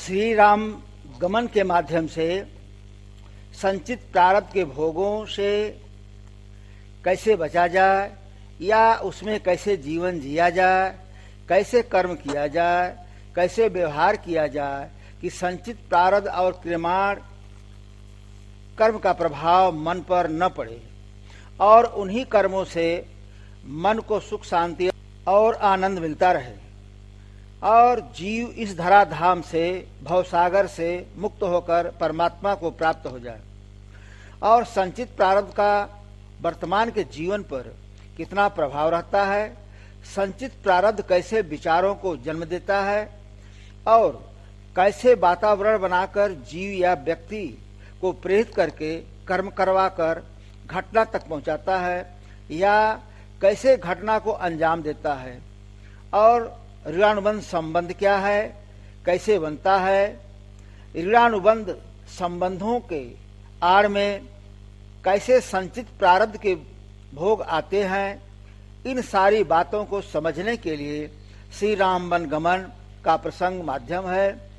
श्री राम गमन के माध्यम से संचित प्रारब्ध के भोगों से कैसे बचा जाए या उसमें कैसे जीवन जिया जाए, कैसे कर्म किया जाए, कैसे व्यवहार किया जाए कि संचित प्रारब्ध और क्रियमाण कर्म का प्रभाव मन पर न पड़े और उन्हीं कर्मों से मन को सुख शांति और आनंद मिलता रहे और जीव इस धराधाम से भवसागर से मुक्त होकर परमात्मा को प्राप्त हो जाए। और संचित प्रारब्ध का वर्तमान के जीवन पर कितना प्रभाव रहता है, संचित प्रारब्ध कैसे विचारों को जन्म देता है और कैसे वातावरण बनाकर जीव या व्यक्ति को प्रेरित करके कर्म करवाकर घटना तक पहुंचाता है या कैसे घटना को अंजाम देता है और ऋणानुबंध संबंध क्या है, कैसे बनता है, ऋणानुबंध संबंधों के आड़ में कैसे संचित प्रारब्ध के भोग आते हैं, इन सारी बातों को समझने के लिए श्री राम वन गमन का प्रसंग माध्यम है।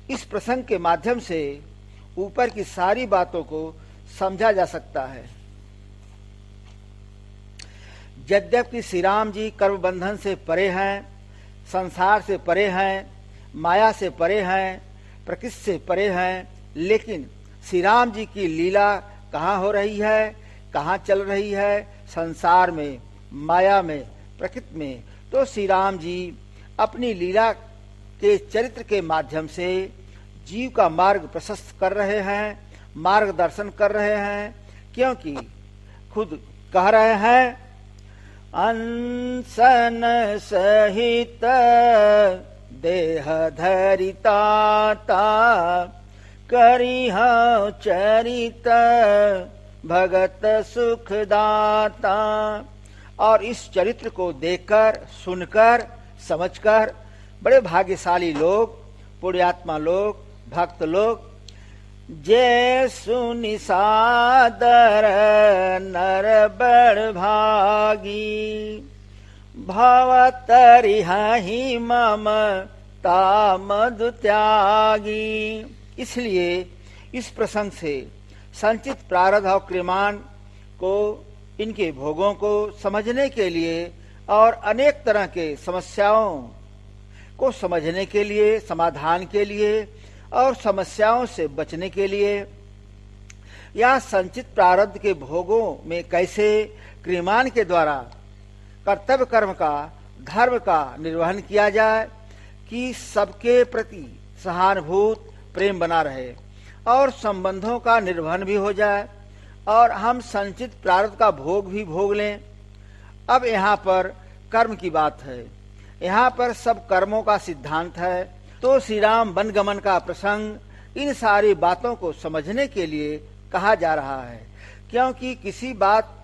इस प्रसंग के माध्यम से ऊपर की सारी बातों को समझा जा सकता है। यद्यपि श्री राम जी कर्म बंधन से परे हैं, संसार से परे हैं, माया से परे हैं, प्रकृति से परे हैं, लेकिन श्री राम जी की लीला कहाँ हो रही है, कहाँ चल रही है, संसार में, माया में, प्रकृति में। तो श्री राम जी अपनी लीला के चरित्र के माध्यम से जीव का मार्ग प्रशस्त कर रहे हैं, मार्गदर्शन कर रहे हैं, क्योंकि खुद कह रहे हैं अनशन सहित देह धरिताता करिह चरित भगत सुखदाता। और इस चरित्र को देखकर, सुनकर, समझकर बड़े भाग्यशाली लोग, पुण्यात्मा लोग, भक्त लोग जे सुनि सादर नर बड़ भागी भवतरिहि मम तामद त्यागी। इसलिए इस प्रसंग से संचित प्रारब्ध और क्रियमाण को, इनके भोगों को समझने के लिए और अनेक तरह के समस्याओं को समझने के लिए, समाधान के लिए और समस्याओं से बचने के लिए या संचित प्रारब्ध के भोगों में कैसे क्रियमाण के द्वारा कर्तव्य कर्म का, धर्म का निर्वहन किया जाए कि सबके प्रति सहानुभूत प्रेम बना रहे और संबंधों का निर्वहन भी हो जाए और हम संचित प्रारब्ध का भोग भी भोग लें। अब यहाँ पर कर्म की बात है, यहाँ पर सब कर्मों का सिद्धांत है। तो श्री राम वन गमन का प्रसंग इन सारी बातों को समझने के लिए कहा जा रहा है, क्योंकि किसी बात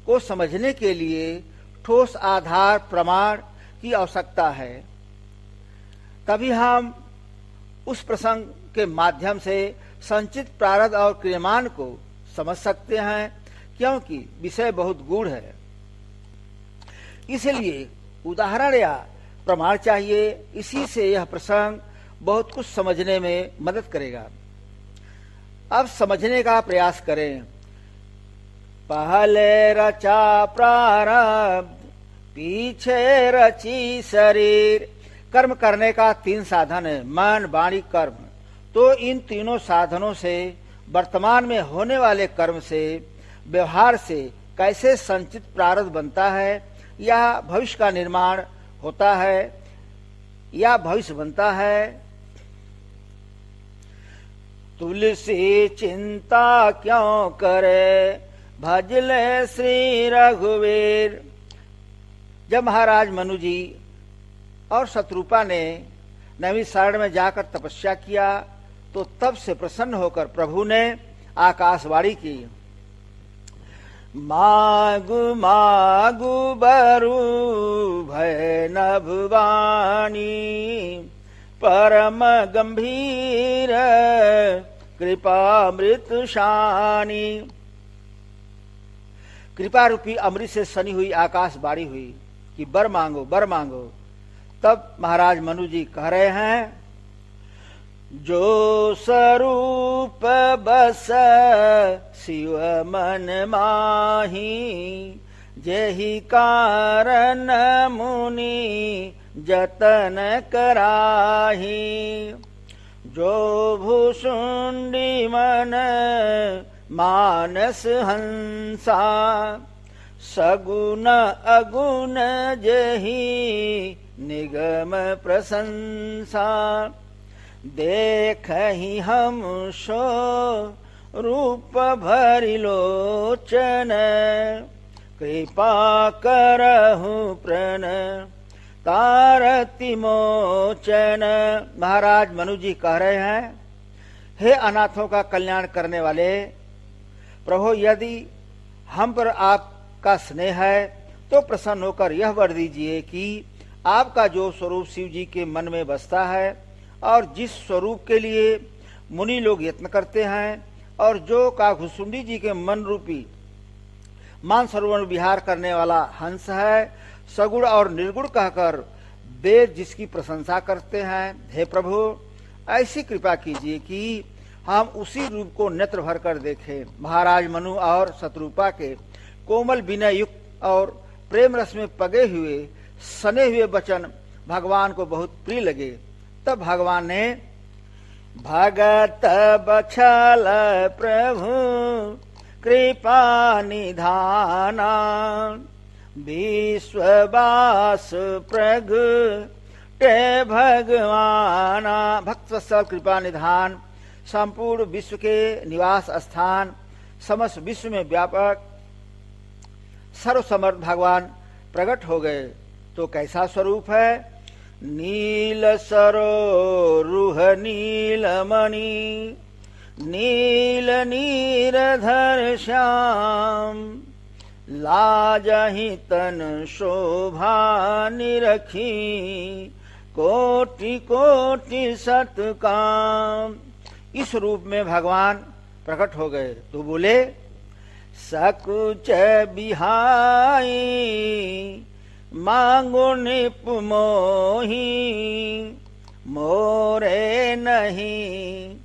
को समझने के लिए ठोस आधार प्रमाण की आवश्यकता है। तभी हम उस प्रसंग के माध्यम से संचित प्रारब्ध और क्रियमाण को समझ सकते हैं, क्योंकि विषय बहुत गूढ़ है। इसलिए उदाहरण या प्रमाण चाहिए। इसी से यह प्रसंग बहुत कुछ समझने में मदद करेगा। अब समझने का प्रयास करें। पहले रचा प्रारब्ध, पीछे रची शरीर। कर्म करने का 3 साधन है, मन, वाणी, कर्म। तो इन तीनों साधनों से वर्तमान में होने वाले कर्म से, व्यवहार से कैसे संचित प्रारब्ध बनता है या भविष्य का निर्माण होता है या भविष्य बनता है। तुलसी चिंता क्यों करे, भजले श्री रघुवीर। जब महाराज मनु जी और शत्रुपा ने नैमिषारण्य में जाकर तपस्या किया तो तब से प्रसन्न होकर प्रभु ने आकाशवाणी की, मागु मागु बरु भय नभवाणी, परम गंभीर कृपामृत शानी। कृपा रूपी अमृत से सनी हुई आकाशवाणी हुई कि वर मांगो, वर मांगो। तब महाराज मनु जी कह रहे हैं जो स्वरूप बस शिव मन माही, जेहि कारण मुनि जतन कराही। जो भूषुंडी मन मानस हंसा, सगुण अगुण जेहि निगम प्रशंसा। देखहि हम सो रूप भरि लोचन, कृपा करहु प्रण तारति मोचन। महाराज मनु जी कह रहे हैं, हे अनाथों का कल्याण करने वाले प्रभु, यदि हम पर आपका स्नेह है तो प्रसन्न होकर यह वर दीजिए कि आपका जो स्वरूप शिव जी के मन में बसता है और जिस स्वरूप के लिए मुनि लोग यत्न करते हैं, और जो काघुसुंडी जी के मन रूपी मानसरोवर विहार करने वाला हंस है, सगुण और निर्गुण कहकर वेद जिसकी प्रशंसा करते हैं, हे प्रभु ऐसी कृपा कीजिए कि हम उसी रूप को नेत्र भर कर देखें। महाराज मनु और शत्रुपा के कोमल विनय युक्त और प्रेम रस में पगे हुए सने हुए वचन भगवान को बहुत प्रिय लगे। तब भगवान ने भगत बछल प्रभु कृपा निधाना, विश्ववास प्रगटे भगवाना। भक्त वत्सल कृपा निधान, संपूर्ण विश्व के निवास स्थान, समस्त विश्व में व्यापक सर्वसमर्थ भगवान प्रकट हो गए। तो कैसा स्वरूप है? नील सरोरुह नीलमणि, नील नीरधर श्याम, लाजहि तन शोभा निरखी, कोटि कोटि सतकाम। इस रूप में भगवान प्रकट हो गए तो बोले, सकुच बिहाई मांगो निप मोही, मोरे नहीं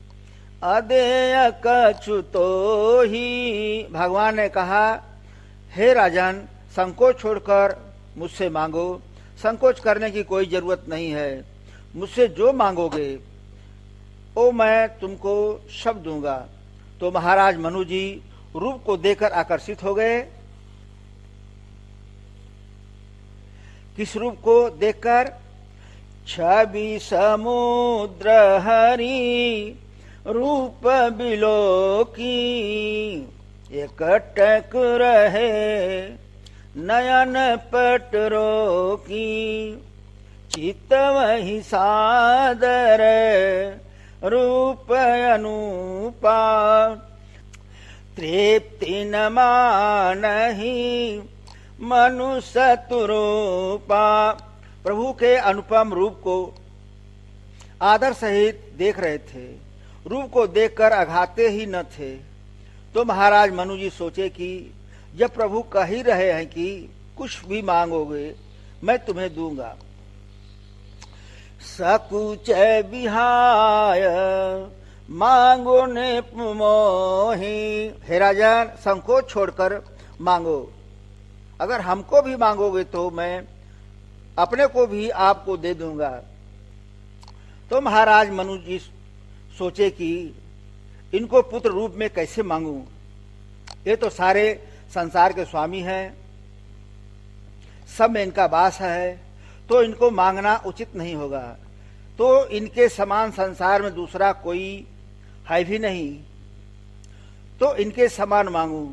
अदेय कछु तोही। भगवान ने कहा, हे राजन, संकोच छोड़कर मुझसे मांगो। संकोच करने की कोई जरूरत नहीं है। मुझसे जो मांगोगे वो मैं तुमको सब दूंगा। तो महाराज मनु जी रूप को देखकर आकर्षित हो गए। किस रूप को देखकर? छवि समुद्र हरि रूप बिलो की, एकटक रहे नयन पटरो की, चित्त वही सादर रूप अनुपा, तृप्ति न मानहि मनुष्य तुरूपा। प्रभु के अनुपम रूप को आदर सहित देख रहे थे। रूप को देखकर अघाते ही न थे। तो महाराज मनु जी सोचे कि जब प्रभु कह ही रहे हैं कि कुछ भी मांगोगे मैं तुम्हें दूंगा। सकुच बिहाय मांगो ने मोही। हे राजन, संकोच छोड़कर मांगो। अगर हमको भी मांगोगे तो मैं अपने को भी आपको दे दूंगा। तो महाराज मनु जी सोचे कि इनको पुत्र रूप में कैसे मांगूं। ये तो सारे संसार के स्वामी हैं, सब में इनका वास है, तो इनको मांगना उचित नहीं होगा। तो इनके समान संसार में दूसरा कोई है भी नहीं, तो इनके समान मांगूं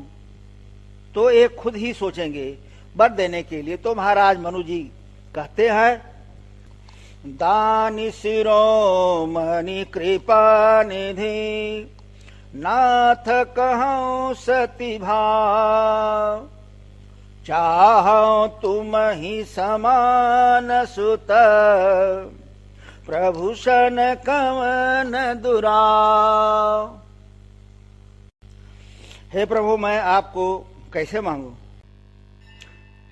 तो ये खुद ही सोचेंगे वर देने के लिए। तो महाराज मनु जी कहते हैं, दानी शिरोमणि कृपा निधि, नाथ कहूं सती भाव, चाहो तुम ही समान सुत, प्रभु सन कवन दुराव। हे प्रभु, मैं आपको कैसे मांगू?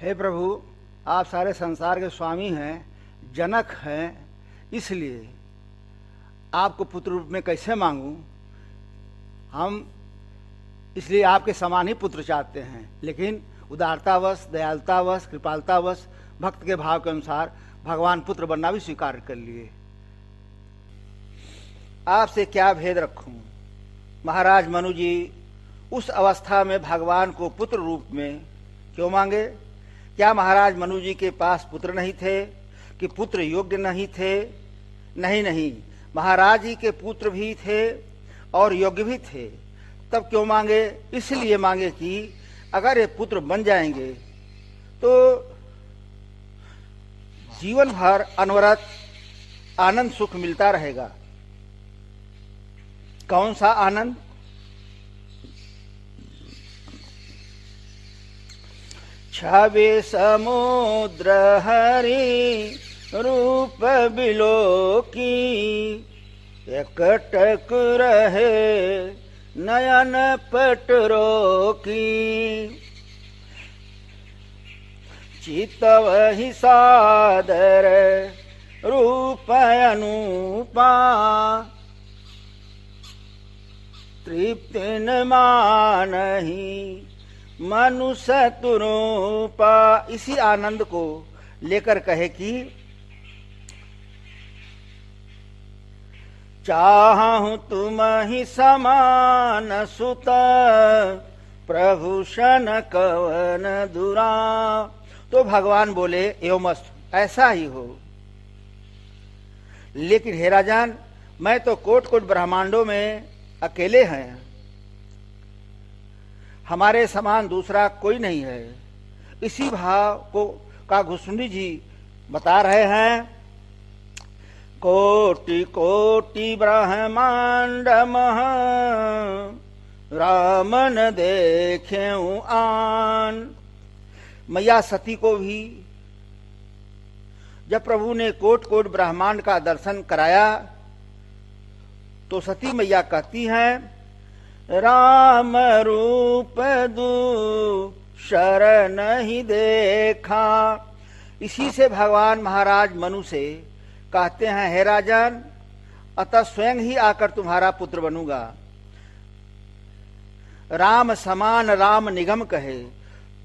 हे प्रभु, आप सारे संसार के स्वामी हैं, जनक हैं, इसलिए आपको पुत्र रूप में कैसे मांगूं? हम इसलिए आपके समान ही पुत्र चाहते हैं, लेकिन उदारतावश, दयालुतावश, कृपालतावश भक्त के भाव के अनुसार भगवान पुत्र बनना भी स्वीकार कर लिए। आपसे क्या भेद रखूं? महाराज मनु जी उस अवस्था में भगवान को पुत्र रूप में क्यों मांगे? क्या महाराज मनु जी के पास पुत्र नहीं थे कि पुत्र योग्य नहीं थे? नहीं नहीं, महाराज जी के पुत्र भी थे और योग्य भी थे। तब क्यों मांगे? इसलिए मांगे कि अगर ये पुत्र बन जाएंगे तो जीवन भर अनवरत आनंद सुख मिलता रहेगा। कौन सा आनंद? छवि समुद्र हरि रूप बिलोकी, एकटक रहे नयन पट रोकी। चितवहि सादर रूप अनूपा, तृप्ति न मानहि मनुष्य तुरूपा। इसी आनंद को लेकर कहे कि चाहूं तुम ही समान सुत, प्रभु शन कवन दुरा। तो भगवान बोले एवमस्तु, ऐसा ही हो। लेकिन हे राजन, मैं तो कोट कोट ब्रह्मांडों में अकेले हैं, हमारे समान दूसरा कोई नहीं है। इसी भाव को का घुसुंडी जी बता रहे हैं। कोटि कोटि ब्रह्मांड मह, राम न देखें आन। मैया सती को भी जब प्रभु ने कोट कोट ब्रह्मांड का दर्शन कराया तो सती मैया कहती हैं, राम रूप शरण ही देखा। इसी से भगवान महाराज मनु से कहते हैं, हे राजन, अतः स्वयं ही आकर तुम्हारा पुत्र बनूंगा। राम समान राम निगम कहे।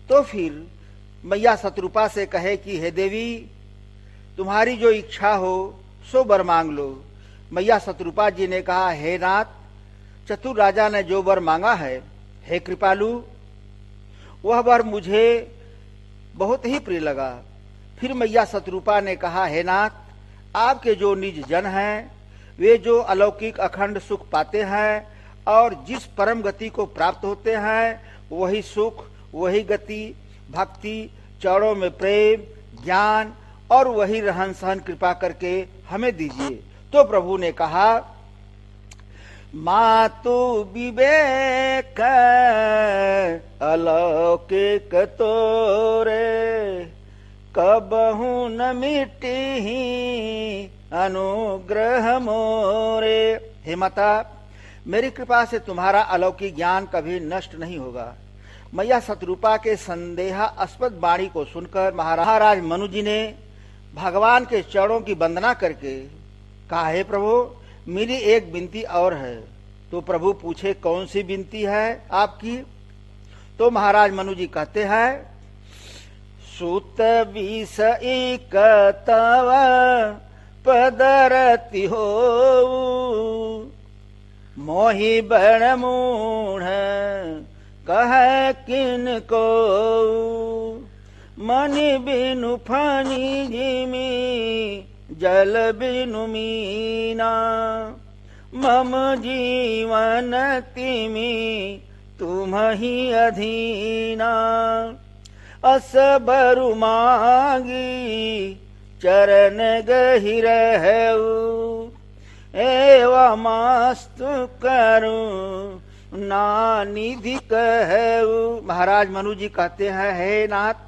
तो फिर मैया शत्रुपा से कहे कि हे देवी, तुम्हारी जो इच्छा हो सो वर मांग लो। मैया शत्रुपा जी ने कहा, हे नाथ, चतुर राजा ने जो वर मांगा है, हे कृपालु, वह वर मुझे बहुत ही प्रिय लगा। फिर मैया शत्रुपा ने कहा, हे नाथ, आपके जो निज जन हैं, वे जो अलौकिक अखंड सुख पाते हैं और जिस परम गति को प्राप्त होते हैं, वही सुख, वही गति, भक्ति, चरणों में प्रेम, ज्ञान और वही रहन सहन कृपा करके हमें दीजिए। तो प्रभु ने कहा, मातु विवेक अलौकिक तोरे, कबहु न मिटी अनुग्रह मोरे। हे माता, मेरी कृपा से तुम्हारा अलौकिक ज्ञान कभी नष्ट नहीं होगा। मैया शत्रुपा के संदेहास्पद वाणी को सुनकर महाराज मनु जी ने भगवान के चरणों की वंदना करके कहा, हे प्रभु, मेरी एक विनती और है। तो प्रभु पूछे, कौन सी विनती है आपकी? तो महाराज मनु जी कहते हैं, सुत विष एक तव पदरति हो, मोहि बड़ मूढ़ कह किन को। मनि बिनु फनी जिमी, जल बिनु मीना, मम जीवन तिमी तुम ही अधीना। असबरु मांगी चरण गहिर है, एवमस्तु करूं ना निधि कहूं। महाराज मनु जी कहते हैं, हे नाथ,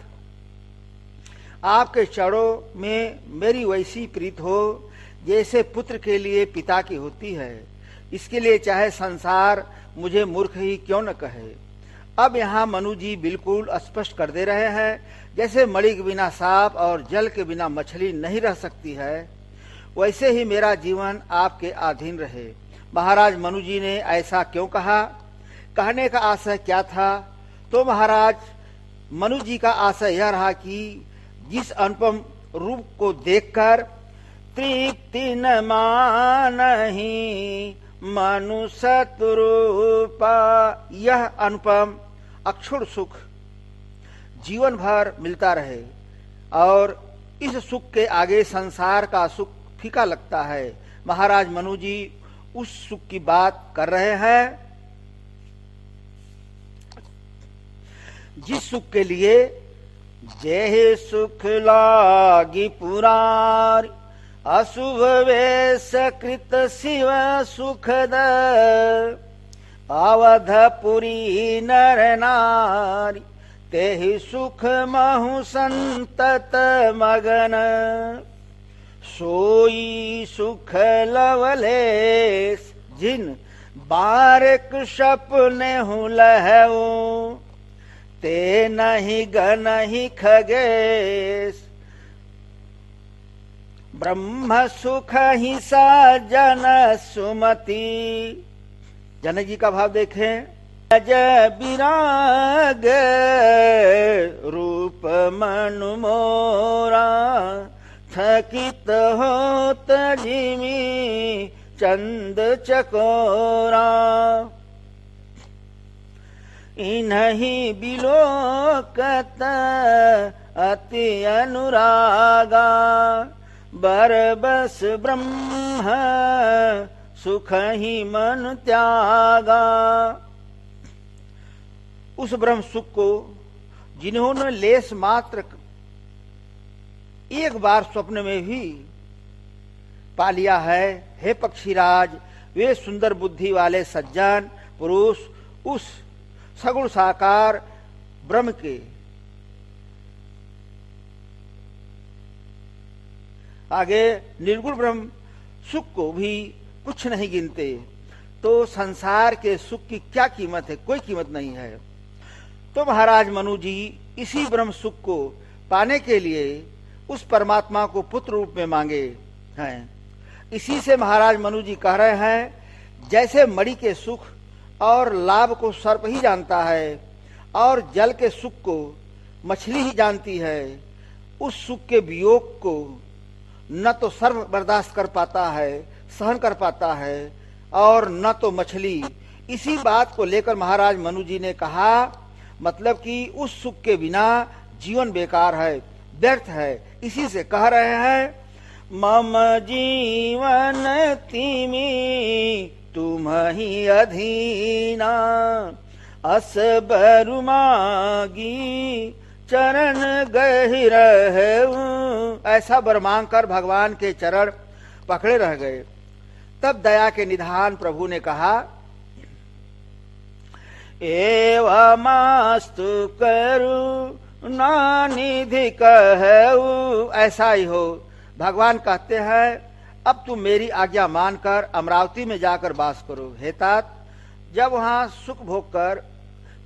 आपके चरणों में मेरी वैसी प्रीत हो जैसे पुत्र के लिए पिता की होती है। इसके लिए चाहे संसार मुझे मूर्ख ही क्यों न कहे। अब यहाँ मनु जी बिल्कुल स्पष्ट कर दे रहे हैं, जैसे मणि के बिना सांप और जल के बिना मछली नहीं रह सकती है, वैसे ही मेरा जीवन आपके अधीन रहे। महाराज मनु जी ने ऐसा क्यों कहा? कहने का आशय क्या था? तो महाराज मनु जी का आशय यह रहा कि जिस अनुपम रूप को देखकर तृप्ति न मानहि मनु सतरूपा, यह अनुपम अक्षुण सुख जीवन भर मिलता रहे और इस सुख के आगे संसार का सुख फीका लगता है। महाराज मनु जी उस सुख की बात कर रहे हैं जिस सुख के लिए जेहि सुख लागी पुरारी अशुभ वेश कृत शिव सुखद अवधपुरी नर नारी तेहि सुख महु संतत मगन सोई सुख लवलेश जिन बारक सपने हूँ लहऊ ते नहीं गनहि खगेश ब्रह्म सुख ही सजन सुमति। जनक जी का भाव देखें। अज विराग रूप मनु मोरा थकित होत जिमी चंद चकोरा इन्हीं बिलोकत अति अनुरागा बरबस ब्रह्म सुख ही मन त्यागा। उस ब्रह्म सुख को जिन्होंने लेस मात्र एक बार स्वप्न में भी पा लिया है, हे पक्षीराज, वे सुंदर बुद्धि वाले सज्जन पुरुष उस सगुण साकार ब्रह्म के आगे निर्गुण ब्रह्म सुख को भी कुछ नहीं गिनते, तो संसार के सुख की क्या कीमत है? कोई कीमत नहीं है। तो महाराज मनु जी इसी ब्रह्म सुख को पाने के लिए उस परमात्मा को पुत्र रूप में मांगे हैं। इसी से महाराज मनु जी कह रहे हैं, जैसे मणि के सुख और लाभ को सर्प ही जानता है और जल के सुख को मछली ही जानती है, उस सुख के वियोग को न तो सर्प बर्दाश्त कर पाता है, सहन कर पाता है, और न तो मछली। इसी बात को लेकर महाराज मनु जी ने कहा, मतलब कि उस सुख के बिना जीवन बेकार है, व्यर्थ है। इसी से कह रहे हैं, मम जीवन तिमी तुम ही अधीना अस बरु मागी चरण गहि रहूं। ऐसा वर मांग कर भगवान के चरण पकड़े रह गए। तब दया के निधान प्रभु ने कहा, एवमास्तु करुणा निधि कहूं। ऐसा ही हो। भगवान कहते हैं, अब तुम मेरी आज्ञा मानकर अमरावती में जाकर वास करो। हे तात, जब वहां सुख भोग कर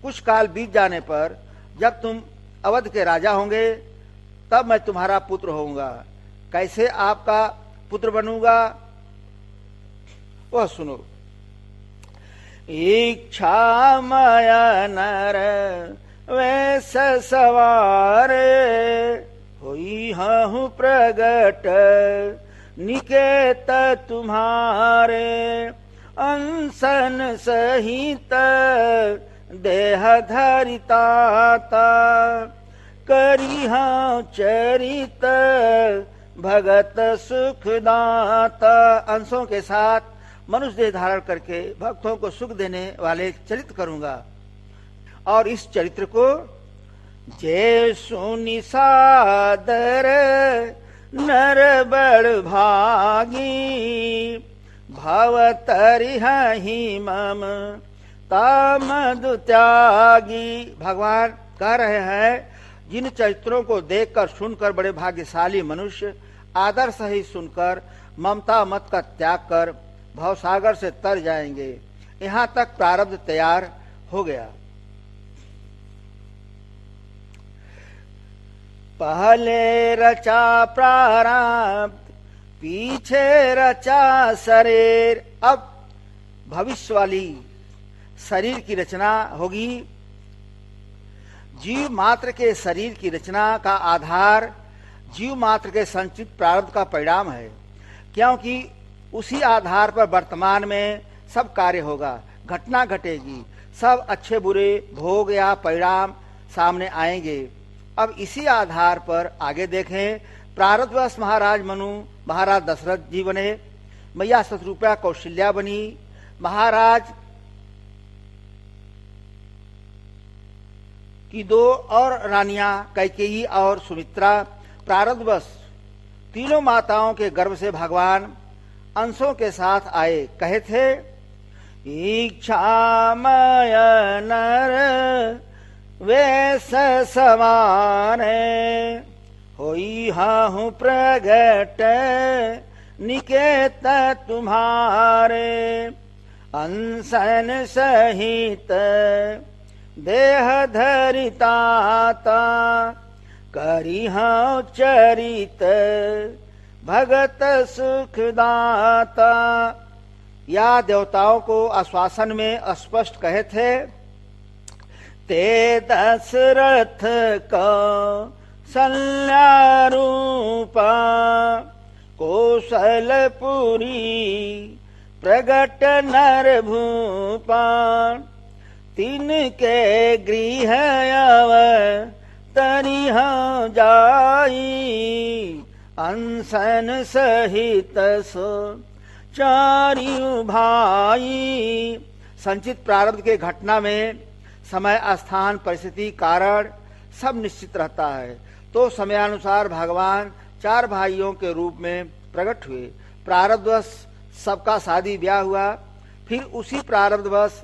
कुछ काल बीत जाने पर जब तुम अवध के राजा होंगे तब मैं तुम्हारा पुत्र होऊंगा। कैसे आपका पुत्र बनूंगा वह सुनो। इच्छा माया नर वैस सवारे होई हूँ प्रगट निकेत तुम्हारे अंसन सहित देह धरिताता करी हाँ चरित भगत सुखदाता। अंशों के साथ मनुष्य देह धारण करके भक्तों को सुख देने वाले चरित्र करूंगा। और इस चरित्र को जे सुनि सादर नर बड़ भागी भवतरिहि मम तामद त्यागी। भगवान कह रहे हैं, जिन चरित्रों को देखकर सुनकर बड़े भाग्यशाली मनुष्य आदर सहित सुनकर ममता मत का त्याग कर भवसागर से तर जाएंगे। यहाँ तक प्रारब्ध तैयार हो गया। पहले रचा प्रारब्ध पीछे रचा शरीर। अब भविष्य वाली शरीर की रचना होगी। जीव मात्र के शरीर की रचना का आधार जीव मात्र के संचित प्रारब्ध का परिणाम है, क्योंकि उसी आधार पर वर्तमान में सब कार्य होगा, घटना घटेगी, सब अच्छे बुरे भोग या परिणाम सामने आएंगे। अब इसी आधार पर आगे देखें। प्रारब्धवश महाराज मनु, महाराज दशरथ जी बने, मैया शतरूपा कौशल्या बनी, महाराज की दो और रानियां कैकेयी और सुमित्रा। प्रारब्धवश तीनों माताओं के गर्भ से भगवान अंशों के साथ आए। कहे थे, इच्छामय नर वैस समाने, होई हाहु प्रगट निकेत तुम्हारे, अंसन सहित देह धरिताता, करिहा चरित भगत सुखदाता। या देवताओं को आश्वासन में स्पष्ट कहे थे, ते दशरथ को सल्या रूपा, कौशलपुरी प्रगट नर भूपा, तिनके गृह तनिह जाई, अंसन सहित सो चारियों भाई। संचित प्रारब्ध के घटना में समय, स्थान, परिस्थिति, कारण सब निश्चित रहता है। तो समयानुसार भगवान चार भाइयों के रूप में प्रकट हुए। प्रारब्धवश सबका शादी ब्याह हुआ। फिर उसी प्रारब्धवश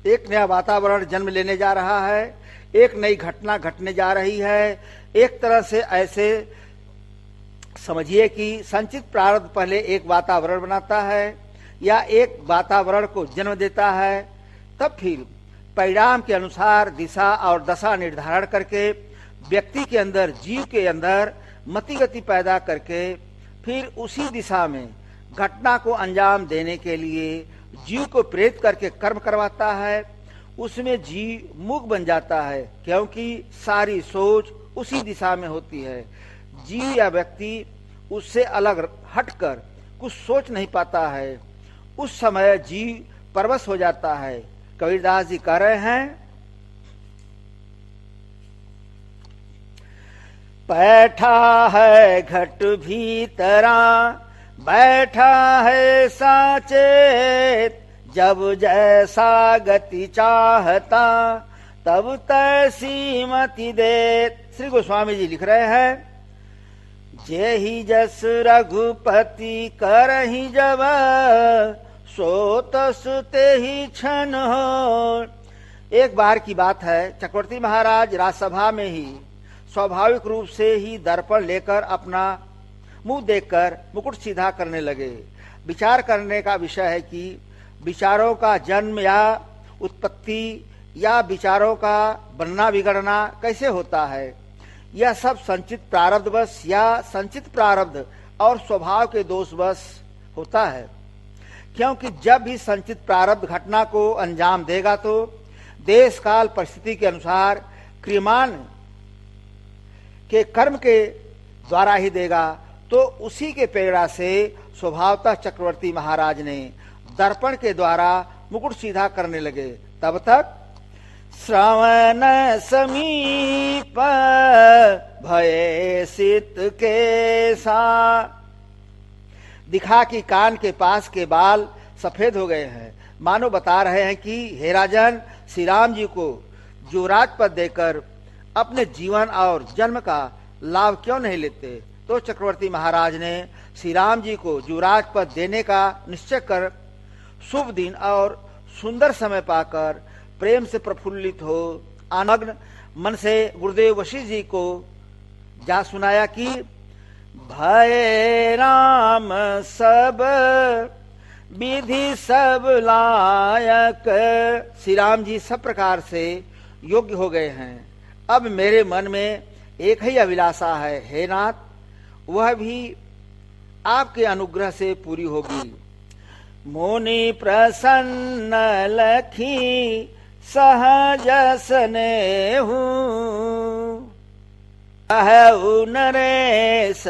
एक नया वातावरण जन्म लेने जा रहा है, एक नई घटना घटने जा रही है। एक तरह से ऐसे समझिए कि संचित प्रारब्ध पहले एक वातावरण बनाता है या एक वातावरण को जन्म देता है, तब फिर परिणाम के अनुसार दिशा और दशा निर्धारण करके व्यक्ति के अंदर, जीव के अंदर मति गति पैदा करके फिर उसी दिशा में घटना को अंजाम देने के लिए जीव को प्रेरित करके कर्म करवाता है। उसमें जीव मूक बन जाता है, क्योंकि सारी सोच उसी दिशा में होती है। जीव या व्यक्ति उससे अलग हटकर कुछ सोच नहीं पाता है। उस समय जीव परवश हो जाता है। कबीरदास जी कह रहे हैं, बैठा है घट भीतरा, बैठा है साचेत, जब जैसा गति चाहता तब तैसी मति देत। श्री गोस्वामी जी लिख रहे हैं, जेहि जस रघुपति करहि जब, सो तस तेहि क्षण हो। एक बार की बात है, चक्रवर्ती महाराज राजसभा में ही स्वाभाविक रूप से ही दर्पण लेकर अपना मुंह देखकर मुकुट सीधा करने लगे। विचार करने का विषय है कि विचारों का जन्म या उत्पत्ति या विचारों का बनना बिगड़ना कैसे होता है। यह सब संचित प्रारब्धवश या संचित प्रारब्ध और स्वभाव के दोषवश होता है। क्योंकि जब भी संचित प्रारब्ध घटना को अंजाम देगा तो देश काल परिस्थिति के अनुसार क्रियमान के कर्म के द्वारा ही देगा। तो उसी के प्रेरणा से स्वभावतः चक्रवर्ती महाराज ने दर्पण के द्वारा मुकुट सीधा करने लगे। तब तक श्रवण समीप भये सित के सा, दिखा कि कान के पास के बाल सफेद हो गए हैं। मानो बता रहे हैं कि हे राजन, श्री राम जी को युवराज पद देकर अपने जीवन और जन्म का लाभ क्यों नहीं लेते। तो चक्रवर्ती महाराज ने श्री राम जी को युवराज पद देने का निश्चय कर शुभ दिन और सुंदर समय पाकर प्रेम से प्रफुल्लित हो आनग्न मन से गुरुदेव वशिष्ठ जी को जा सुनाया कि भय राम सब विधि सब लायक, श्री राम जी सब प्रकार से योग्य हो गए हैं। अब मेरे मन में एक ही अभिलाषा है, हे नाथ, वह भी आपके अनुग्रह से पूरी होगी। मुनि प्रसन्न लखी सहज स्नेहु कहु नरेश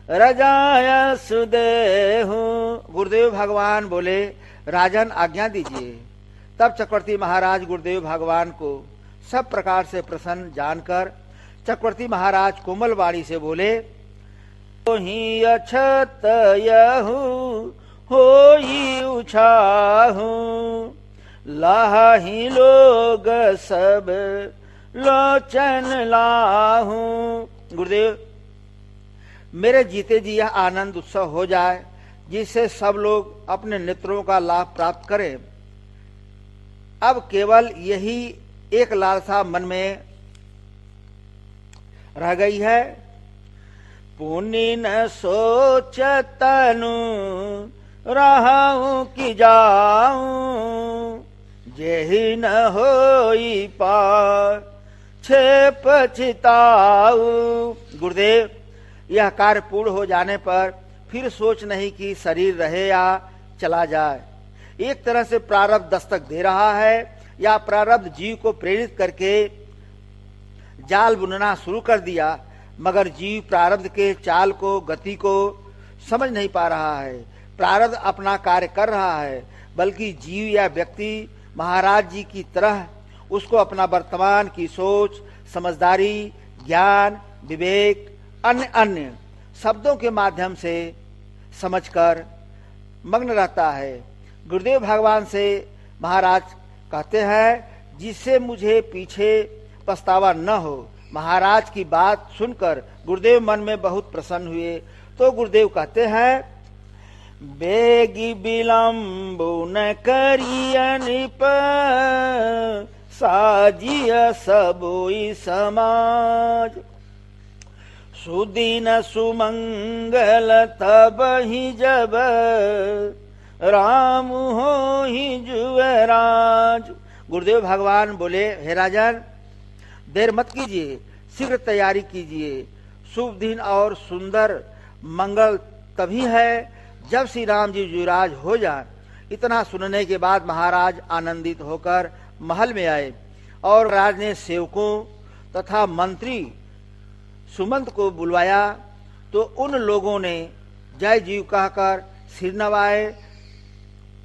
रजाय सुदेहु। गुरुदेव भगवान बोले, राजन आज्ञा दीजिए। तब चक्रवर्ती महाराज गुरुदेव भगवान को सब प्रकार से प्रसन्न जानकर चक्रवर्ती महाराज कोमल वाणी से बोले, ही अछत यहु होई उछाहु लाही लोग सब लोचन लाहू। गुरुदेव, मेरे जीते जी यह आनंद उत्सव हो जाए जिससे सब लोग अपने नेत्रों का लाभ प्राप्त करें। अब केवल यही एक लालसा मन में रह गई है। पुनि न सोच तनु रहूं कि जाऊं जेहि न होई पार छे पछताऊ। गुरुदेव, यह कार्य पूर्ण हो जाने पर फिर सोच नहीं कि शरीर रहे या चला जाए। एक तरह से प्रारब्ध दस्तक दे रहा है या प्रारब्ध जीव को प्रेरित करके जाल बुनना शुरू कर दिया, मगर जीव प्रारब्ध के चाल को, गति को समझ नहीं पा रहा है। प्रारब्ध अपना कार्य कर रहा है, बल्कि जीव या व्यक्ति महाराज जी की तरह उसको अपना वर्तमान की सोच, समझदारी, ज्ञान, विवेक, अन्य अन्य शब्दों के माध्यम से समझकर मग्न रहता है। गुरुदेव भगवान से महाराज कहते हैं, जिससे मुझे पीछे पछतावा न हो। महाराज की बात सुनकर गुरुदेव मन में बहुत प्रसन्न हुए, तो गुरुदेव कहते हैं, बेगी विलंबु न करिय निप साजिय सबोई समाज सुदीन सुमंगल तब ही जब राम हो ही जुवराज। गुरुदेव भगवान बोले, हे राजन, देर मत कीजिए, शीघ्र तैयारी कीजिए। शुभ दिन और सुंदर मंगल तभी है जब श्री राम जी युवराज हो जाए। इतना सुनने के बाद महाराज आनंदित होकर महल में आए और राज ने सेवकों तथा मंत्री सुमंत को बुलवाया, तो उन लोगों ने जय जीव कहकर सिर नवाए।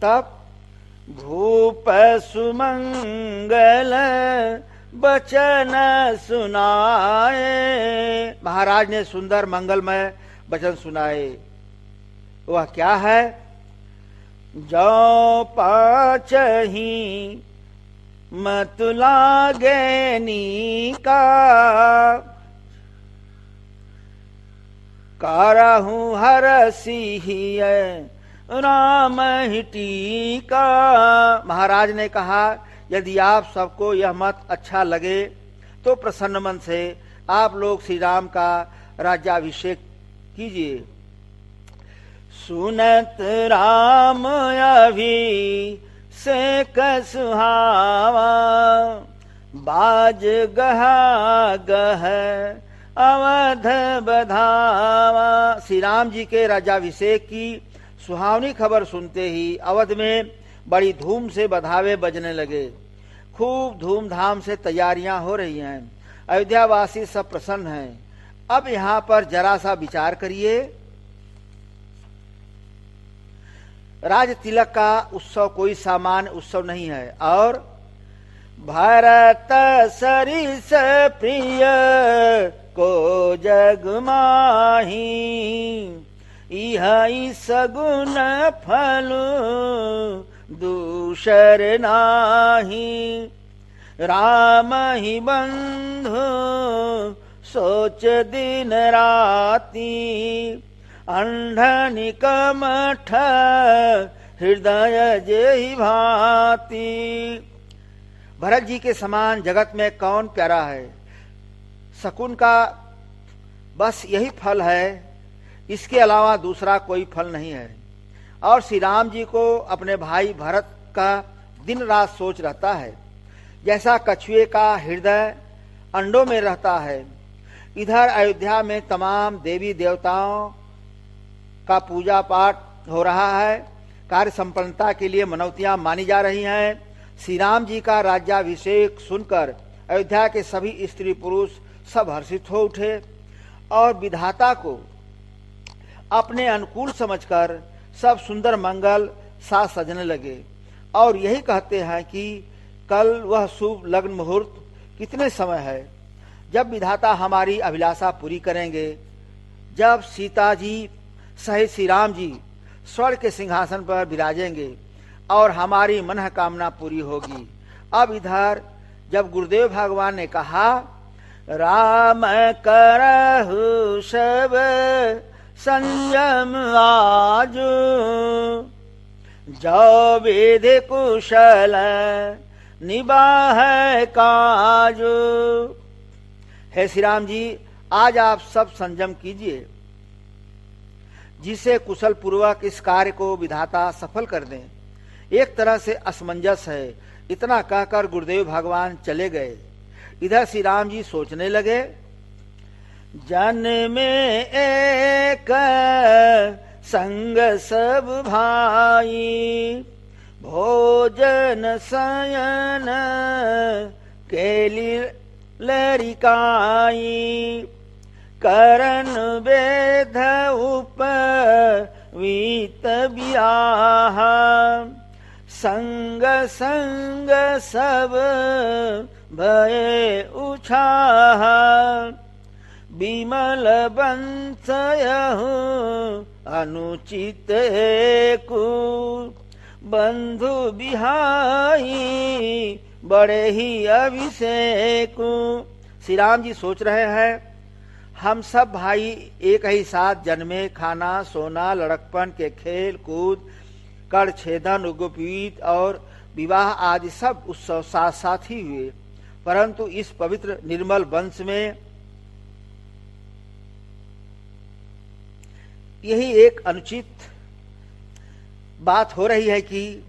तब भूप सुमंगल बचन सुनाए, महाराज ने सुंदर मंगलमय वचन सुनाए। वह क्या है? जो पाचही मत लागे नीका कारहू हर सिहिय राम ही टीका। महाराज ने कहा, यदि आप सबको यह मत अच्छा लगे तो प्रसन्न मन से आप लोग श्री राम का राज्याभिषेक कीजिए। सुनत राम अभी से कसुहावा बाज गहा गह अवध बधावा। श्री राम जी के राज्याभिषेक की सुहावनी खबर सुनते ही अवध में बड़ी धूम से बधावे बजने लगे। खूब धूमधाम से तैयारियां हो रही हैं। अयोध्यावासी सब प्रसन्न हैं। अब यहाँ पर जरा सा विचार करिए। राज तिलक का उत्सव कोई सामान्य उत्सव नहीं है और भारत सरिस प्रिय को जग माही इह सगुन फल दूसर नाही। राम ही बंधु सोच दिन राती अंधनि कमठ हृदय जेहि भांति। भरत जी के समान जगत में कौन प्यारा है? शकुन का बस यही फल है, इसके अलावा दूसरा कोई फल नहीं है। और श्री राम जी को अपने भाई भरत का दिन रात सोच रहता है। जैसा कछुए का हृदय अंडों में रहता है, इधर अयोध्या में तमाम देवी देवताओं का पूजा पाठ हो रहा है। कार्य संपन्नता के लिए मनौतियां मानी जा रही हैं। श्री राम जी का राज्याभिषेक सुनकर अयोध्या के सभी स्त्री पुरुष सब हर्षित हो उठे और विधाता को अपने अनुकूल समझकर सब सुंदर मंगल साथ सजने लगे और यही कहते हैं कि कल वह शुभ लग्न मुहूर्त कितने समय है जब विधाता हमारी अभिलाषा पूरी करेंगे, जब सीता जी सहित श्री राम जी स्वर्ग के सिंहासन पर विराजेंगे और हमारी मनोकामना पूरी होगी। अब इधर जब गुरुदेव भगवान ने कहा राम करहु सब संयम आज, जो विधि कुशल निबाह काज। हे श्री राम जी, आज आप सब संयम कीजिए जिसे कुशल पूर्वक इस कार्य को विधाता सफल कर दें। एक तरह से असमंजस है। इतना कहकर गुरुदेव भगवान चले गए। इधर श्री राम जी सोचने लगे, जन में एक संग सब भाई, भोजन शयन केली लरिकाई, करन वेद उपवीत ब्याह, संग संग सब भय उछाह, विमल बंसयहु अनुचित को, बंधु बिहाई बड़े ही अभिषेक। श्री राम जी सोच रहे हैं, हम सब भाई एक ही साथ जन्मे, खाना सोना लड़कपन के खेल कूद कड़ छेदन उग्रपीत और विवाह आदि सब उत्सव साथ साथ ही हुए, परंतु इस पवित्र निर्मल वंश में यही एक अनुचित बात हो रही है कि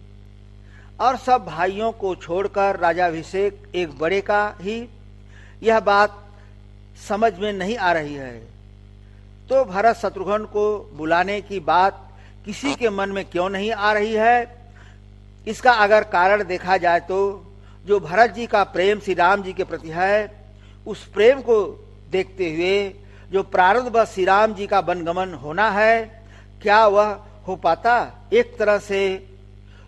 और सब भाइयों को छोड़कर राजाभिषेक एक बड़े का ही, यह बात समझ में नहीं आ रही है। तो भरत शत्रुघ्न को बुलाने की बात किसी के मन में क्यों नहीं आ रही है? इसका अगर कारण देखा जाए तो जो भरत जी का प्रेम श्री राम जी के प्रति है, उस प्रेम को देखते हुए जो प्रारब्ध बस श्री राम जी का वनगमन होना है, क्या वह हो पाता? एक तरह से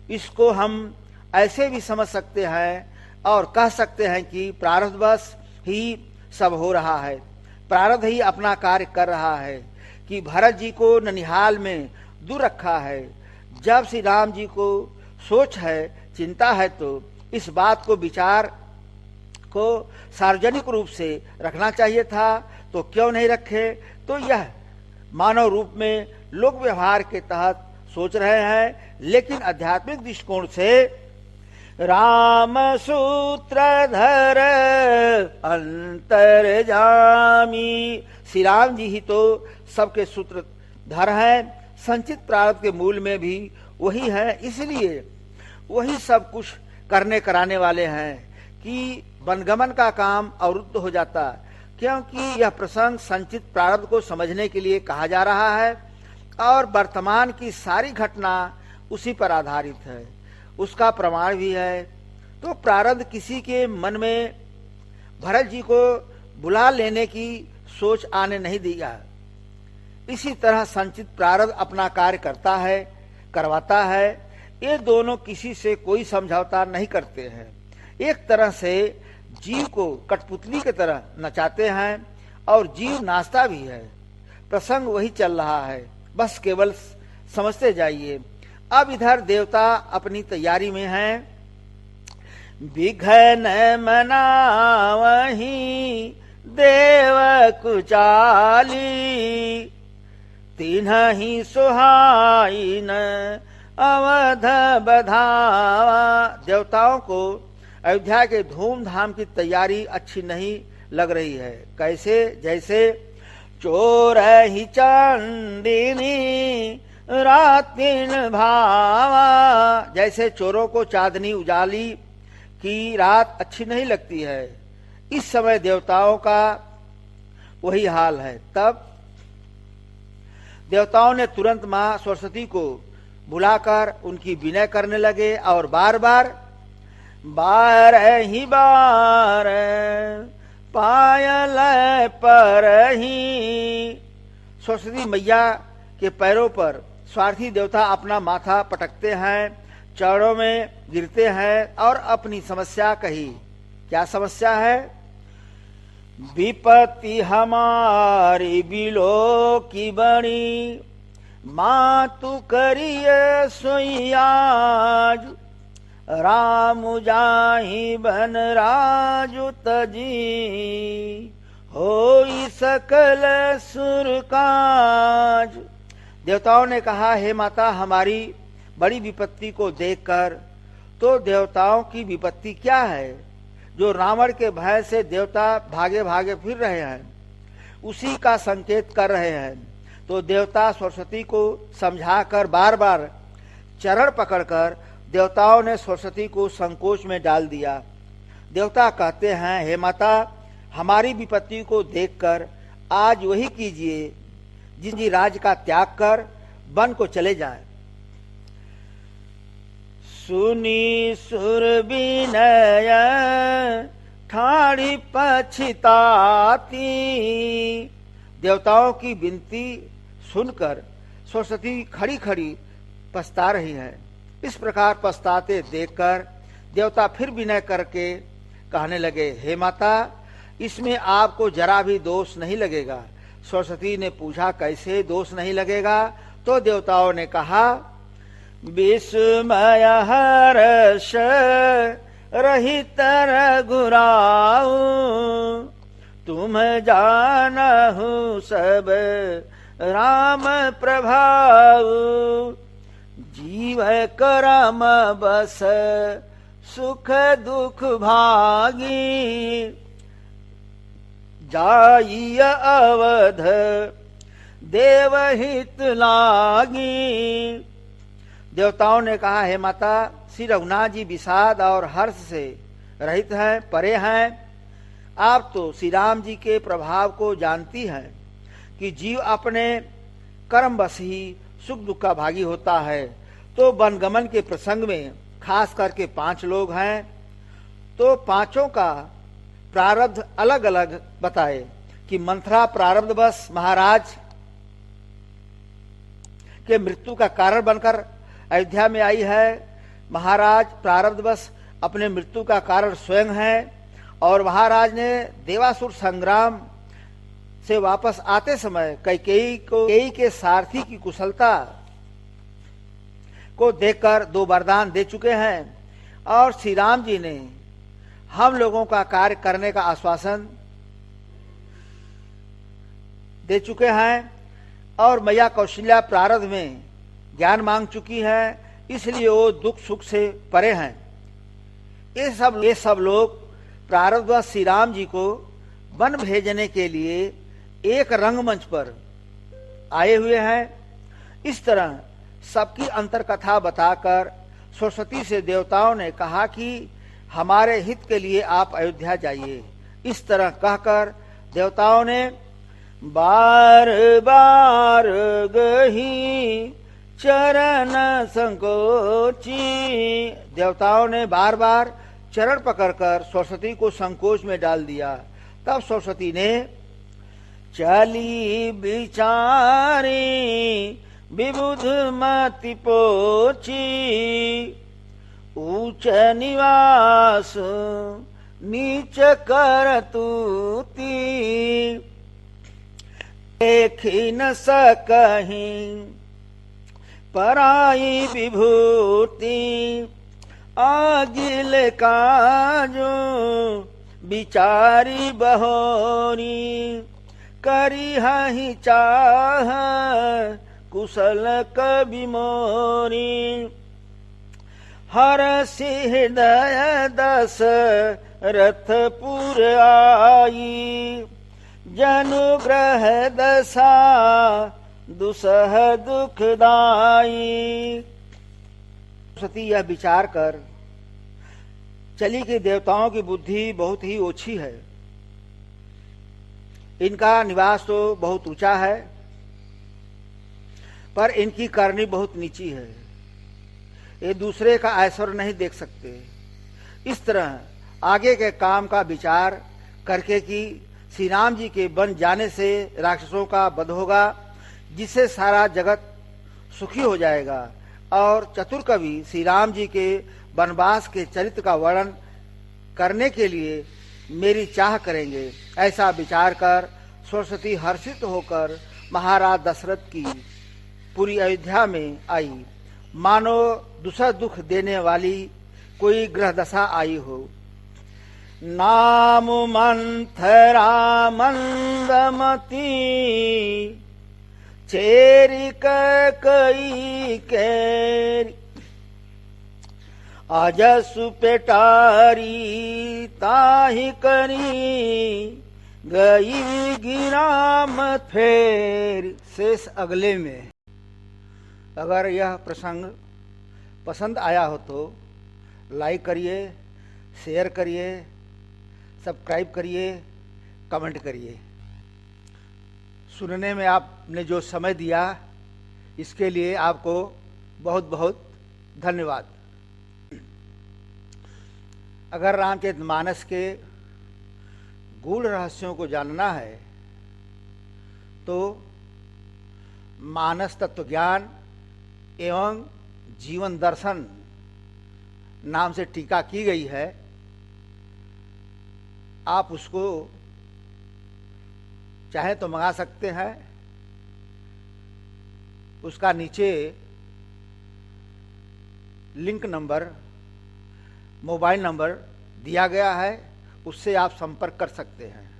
इसको हम ऐसे भी समझ सकते हैं और कह सकते हैं कि प्रारब्ध बस ही सब हो रहा है, प्रारब्ध ही अपना कार्य कर रहा है कि भरत जी को ननिहाल में दूर रखा है। जब श्री राम जी को सोच है, चिंता है, तो इस बात को विचार को सार्वजनिक रूप से रखना चाहिए था, तो क्यों नहीं रखे? तो यह मानव रूप में लोक व्यवहार के तहत सोच रहे हैं, लेकिन आध्यात्मिक दृष्टिकोण से राम सूत्रधर अंतर जामी, श्री राम जी ही तो सबके सूत्रधर हैं। संचित प्रारब्ध के मूल में भी वही है, इसलिए वही सब कुछ करने कराने वाले हैं कि वनगमन का काम अवरुद्ध हो जाता, क्योंकि यह प्रसंग संचित प्रारब्ध को समझने के लिए कहा जा रहा है और वर्तमान की सारी घटना उसी पर आधारित है, उसका प्रमाण भी है। तो प्रारब्ध किसी के मन में भरत जी को बुला लेने की सोच आने नहीं दिया। इसी तरह संचित प्रारब्ध अपना कार्य करता है, करवाता है। ये दोनों किसी से कोई समझौता नहीं करते हैं, एक तरह से जीव को कठपुतली की तरह नचाते हैं और जीव नाचता भी है। प्रसंग वही चल रहा है, बस केवल समझते जाइए। अब इधर देवता अपनी तैयारी में हैं। विघ्न मनावहि देव कुचाली, तिन्हि सुहाइन अवध बधावा। देवताओं को अयोध्या के धूमधाम की तैयारी अच्छी नहीं लग रही है। कैसे? जैसे चोर ही चांदिनी रातिन भावा, जैसे चोरों को चांदनी उजाली की रात अच्छी नहीं लगती है, इस समय देवताओं का वही हाल है। तब देवताओं ने तुरंत मां सरस्वती को बुलाकर उनकी विनय करने लगे और बार बार बार ही बार पायल पर ही। सरस्वती मैया के पैरों पर स्वार्थी देवता अपना माथा पटकते हैं, चरणों में गिरते हैं और अपनी समस्या कही। क्या समस्या है? विपत्ति हमारी बिलो की बड़ी, मां तू करिए सोई आज, राम जाहि बन राजु तजी, होई सकल सुर काज। देवताओं ने कहा, हे माता, हमारी बड़ी विपत्ति को देखकर। तो देवताओं की विपत्ति क्या है? जो रावण के भय से देवता भागे भागे फिर रहे हैं, उसी का संकेत कर रहे हैं। तो देवता सरस्वती को समझाकर बार बार चरण पकड़कर देवताओं ने सरस्वती को संकोच में डाल दिया। देवता कहते हैं, हे माता, हमारी विपत्ति को देखकर आज वही कीजिए जिनकी राज का त्याग कर वन को चले जाएं। सुनी सुर विनय ठाड़ी पछताती। देवताओं की विनती सुनकर सरस्वती खड़ी खड़ी पछता रही है। इस प्रकार पछताते देखकर देवता फिर विनय करके कहने लगे, हे माता, इसमें आपको जरा भी दोष नहीं लगेगा। सरस्वती ने पूछा, कैसे दोष नहीं लगेगा? तो देवताओं ने कहा, विस्मय हर्ष रहित रघुराऊ, तुम जानहु सब राम प्रभाऊ, जीव करम बस सुख दुख भागी, जाइय अवध देवहित लागी। देवताओं ने कहा, हे माता, श्री रघुनाथ जी विषाद और हर्ष से रहित हैं, परे हैं। आप तो श्री राम जी के प्रभाव को जानती हैं कि जीव अपने कर्म बस ही सुख दुख का भागी होता है। तो वनगमन के प्रसंग में खास करके 5 लोग हैं, तो पांचों का प्रारब्ध अलग अलग बताए कि मंथरा प्रारब्ध बस महाराज के मृत्यु का कारण बनकर अयोध्या में आई है। महाराज प्रारब्ध बस अपने मृत्यु का कारण स्वयं है। और महाराज ने देवासुर संग्राम से वापस आते समय कैकेयी के सारथी की कुशलता को देखकर 2 वरदान दे चुके हैं। और श्री राम जी ने हम लोगों का कार्य करने का आश्वासन दे चुके हैं। और मैया कौशल्या प्रारब्ध में ज्ञान मांग चुकी है, इसलिए वो दुख सुख से परे हैं। ये सब लोग प्रारब्ध श्री राम जी को वन भेजने के लिए एक रंगमंच पर आए हुए हैं। इस तरह सबकी अंतर कथा बताकर सरस्वती से देवताओं ने कहा कि हमारे हित के लिए आप अयोध्या जाइए। इस तरह कहकर देवताओं ने बार बार गही चरण संकोची। देवताओं ने बार बार चरण पकड़कर सरस्वती को संकोच में डाल दिया। तब सरस्वती ने चली बिचारी विबुध मति पोची, ऊंच निवास नीच कर तूती, देखी न सकहीं पराई विभूति, आगिल काजो बिचारी बहोरी, करी ही चाह कुशल कवि मोरी, हर हृदय दस रथपुर आई, जनुग्रह दशा दुसह दुखदाई। सरस्वती यह विचार कर चली कि देवताओं की बुद्धि बहुत ही ओछी है, इनका निवास तो बहुत ऊंचा है, पर इनकी करनी बहुत नीची है। ये दूसरे का ऐश्वर्य नहीं देख सकते। इस तरह आगे के काम का विचार करके कि श्री राम जी के बन जाने से राक्षसों का वध होगा, जिससे सारा जगत सुखी हो जाएगा। और चतुर कवि श्री राम जी के वनवास के चरित्र का वर्णन करने के लिए मेरी चाह करेंगे। ऐसा विचार कर सरस्वती हर्षित होकर महाराज दशरथ की पूरी अयोध्या में आई, मानो दूसरा दुख देने वाली कोई ग्रह दशा आई हो। नाम मंथरा मंदमती चेरी कई केरी अजसु पेटारी ताहि करी गई गिराम फेर। शेष अगले में। अगर यह प्रसंग पसंद आया हो तो लाइक करिए, शेयर करिए, सब्सक्राइब करिए, कमेंट करिए। सुनने में आपने जो समय दिया इसके लिए आपको बहुत बहुत धन्यवाद। अगर रामचरितमानस के गूढ़ रहस्यों को जानना है तो मानस तत्व ज्ञान एवं जीवन दर्शन नाम से टीका की गई है। आप उसको चाहे तो मंगा सकते हैं। उसका नीचे लिंक नंबर, मोबाइल नंबर दिया गया है, उससे आप संपर्क कर सकते हैं।